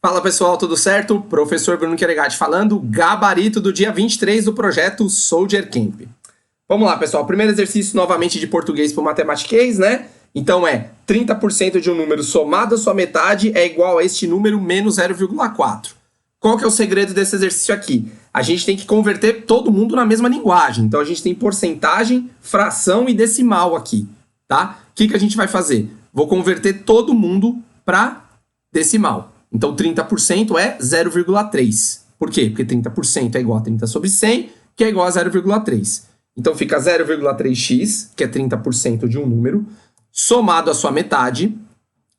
Fala pessoal, tudo certo? Professor Bruno Queregatti falando, gabarito do dia 23 do projeto Soldier Camp. Vamos lá pessoal, primeiro exercício novamente de português para o matematiquês, né? Então é 30% de um número somado à sua metade é igual a este número menos 0,4. Qual que é o segredo desse exercício aqui? A gente tem que converter todo mundo na mesma linguagem. Então a gente tem porcentagem, fração e decimal aqui, tá? O que a gente vai fazer? Vou converter todo mundo para decimal. Então, 30% é 0,3. Por quê? Porque 30% é igual a 30 sobre 100, que é igual a 0,3. Então, fica 0,3x, que é 30% de um número, somado à sua metade,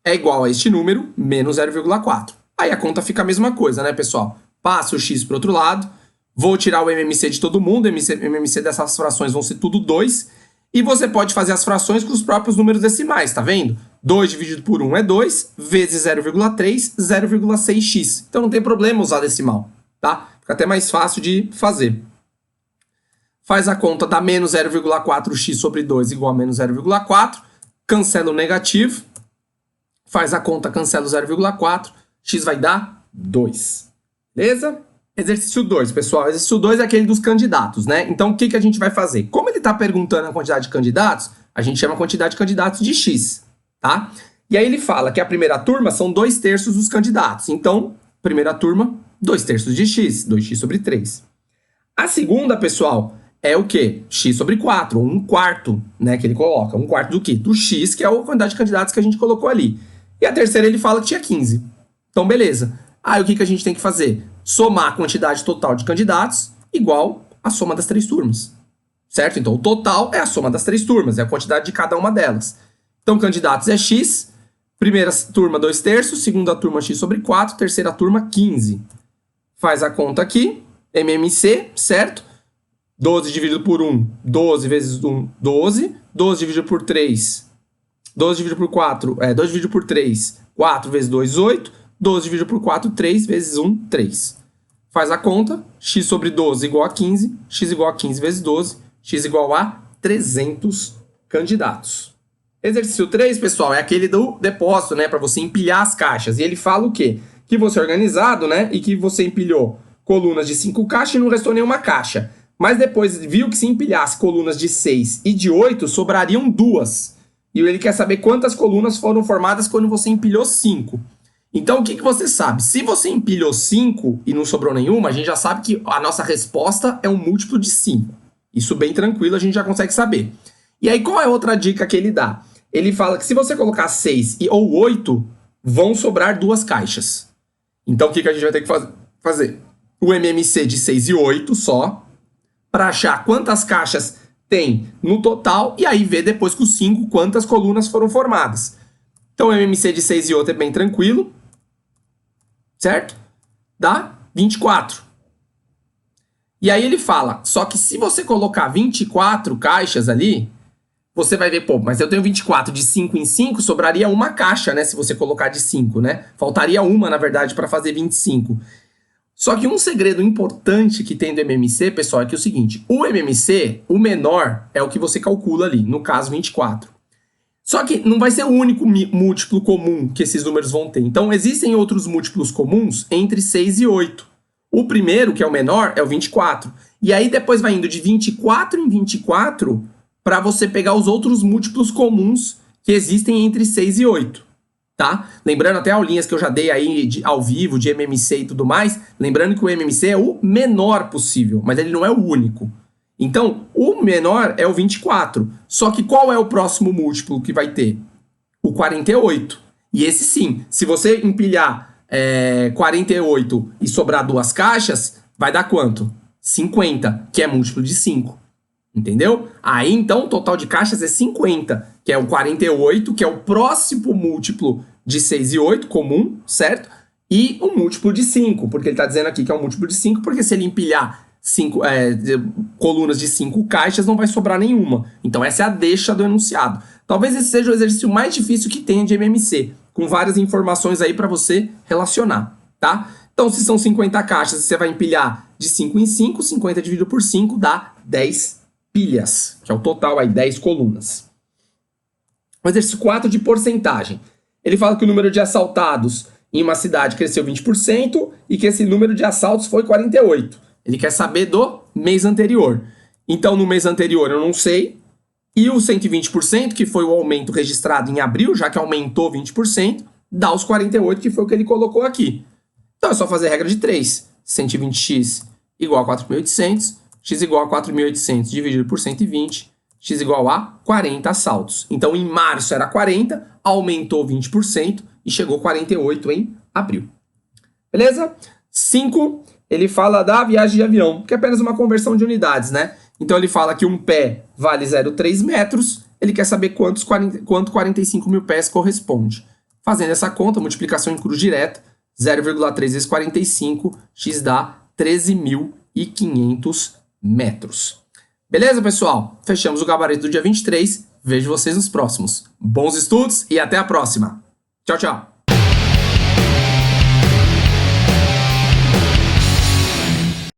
é igual a este número, menos 0,4. Aí a conta fica a mesma coisa, né, pessoal? Passa o x para o outro lado, vou tirar o MMC de todo mundo, o MMC dessas frações vão ser tudo 2, e você pode fazer as frações com os próprios números decimais, tá vendo? 2 dividido por 1 é 2, vezes 0,3, 0,6x. Então não tem problema usar decimal, tá? Fica até mais fácil de fazer. Faz a conta da menos 0,4x sobre 2 igual a menos 0,4, cancela o negativo, faz a conta, cancela o 0,4, x vai dar 2. Beleza? Exercício 2, pessoal. Exercício 2 é aquele dos candidatos, né? Então, o que a gente vai fazer? Como ele está perguntando a quantidade de candidatos, a gente chama a quantidade de candidatos de x, tá? E aí ele fala que a primeira turma são 2/3 dos candidatos. Então, primeira turma, 2/3 de x, 2x sobre 3. A segunda, pessoal, é o quê? X sobre 4, ou 1/4, né? Que ele coloca. 1/4 do quê? Do x, que é a quantidade de candidatos que a gente colocou ali. E a terceira ele fala que tinha 15. Então, beleza. Aí o que a gente tem que fazer? Somar a quantidade total de candidatos igual a soma das 3 turmas. Certo? Então, o total é a soma das 3 turmas, é a quantidade de cada uma delas. Então, candidatos é x, primeira turma 2/3, segunda turma x sobre 4, terceira turma 15. Faz a conta aqui, MMC, certo? 12 dividido por 1, 12 vezes 1, 12. 12 dividido por 3, 12 dividido por 4, 12 dividido por 3, 4 vezes 2, 8. 12 dividido por 4, 3 vezes 1, 3. Faz a conta, x sobre 12 igual a 15, x igual a 15 vezes 12, x igual a 300 candidatos. Exercício 3, pessoal, é aquele do depósito, né, para você empilhar as caixas. E ele fala o quê? Que você é organizado, né, e que você empilhou colunas de 5 caixas e não restou nenhuma caixa. Mas depois viu que se empilhasse colunas de 6 e de 8, sobrariam 2. E ele quer saber quantas colunas foram formadas quando você empilhou 5. Então, o que você sabe? Se você empilhou 5 e não sobrou nenhuma, a gente já sabe que a nossa resposta é um múltiplo de 5. Isso bem tranquilo, a gente já consegue saber. E aí, qual é a outra dica que ele dá? Ele fala que se você colocar 6 ou 8, vão sobrar 2 caixas. Então, o que a gente vai ter que fazer? O MMC de 6 e 8 só, para achar quantas caixas tem no total, e aí ver depois com 5 quantas colunas foram formadas. Então, o MMC de 6 e 8 é bem tranquilo. Certo? Dá 24. E aí ele fala, só que se você colocar 24 caixas ali, você vai ver, pô, mas eu tenho 24 de 5 em 5, sobraria uma caixa, né? Se você colocar de 5, né? Faltaria uma, na verdade, para fazer 25. Só que um segredo importante que tem do MMC, pessoal, é que é o seguinte, o MMC, o menor, é o que você calcula ali, no caso 24. Só que não vai ser o único múltiplo comum que esses números vão ter. Então, existem outros múltiplos comuns entre 6 e 8. O primeiro, que é o menor, é o 24. E aí, depois vai indo de 24 em 24 para você pegar os outros múltiplos comuns que existem entre 6 e 8. Tá? Lembrando até aulinhas que eu já dei aí ao vivo, de MMC e tudo mais. Lembrando que o MMC é o menor possível, mas ele não é o único. Então, o menor é o 24. Só que qual é o próximo múltiplo que vai ter? O 48. E esse sim, se você empilhar 48 e sobrar 2 caixas, vai dar quanto? 50, que é múltiplo de 5. Entendeu? Aí, então, o total de caixas é 50, que é o 48, que é o próximo múltiplo de 6 e 8, comum, certo? E um múltiplo de 5, porque ele está dizendo aqui que é um múltiplo de 5, porque se ele empilhar colunas de 5 caixas, não vai sobrar nenhuma. Então essa é a deixa do enunciado. Talvez esse seja o exercício mais difícil que tem de MMC, com várias informações aí para você relacionar, tá? Então, se são 50 caixas, você vai empilhar de 5 em 5, 50 dividido por 5 dá 10 pilhas, que é o total aí, 10 colunas. O exercício 4 de porcentagem. Ele fala que o número de assaltados em uma cidade cresceu 20% e que esse número de assaltos foi 48. Ele quer saber do mês anterior. Então, no mês anterior eu não sei. E o 120%, que foi o aumento registrado em abril, já que aumentou 20%, dá os 48, que foi o que ele colocou aqui. Então é só fazer a regra de 3. 120x igual a 4.800, x igual a 4.800 dividido por 120, x igual a 40 assaltos. Então em março era 40, aumentou 20% e chegou a 48 em abril. Beleza? 5, ele fala da viagem de avião, que é apenas uma conversão de unidades, né? Então ele fala que um pé vale 0,3 metros, ele quer saber quanto 45 mil pés corresponde. Fazendo essa conta, multiplicação em cruz direta, 0,3 vezes 45, x dá 13.500 metros. Beleza, pessoal? Fechamos o gabarito do dia 23. Vejo vocês nos próximos. Bons estudos e até a próxima. Tchau, tchau.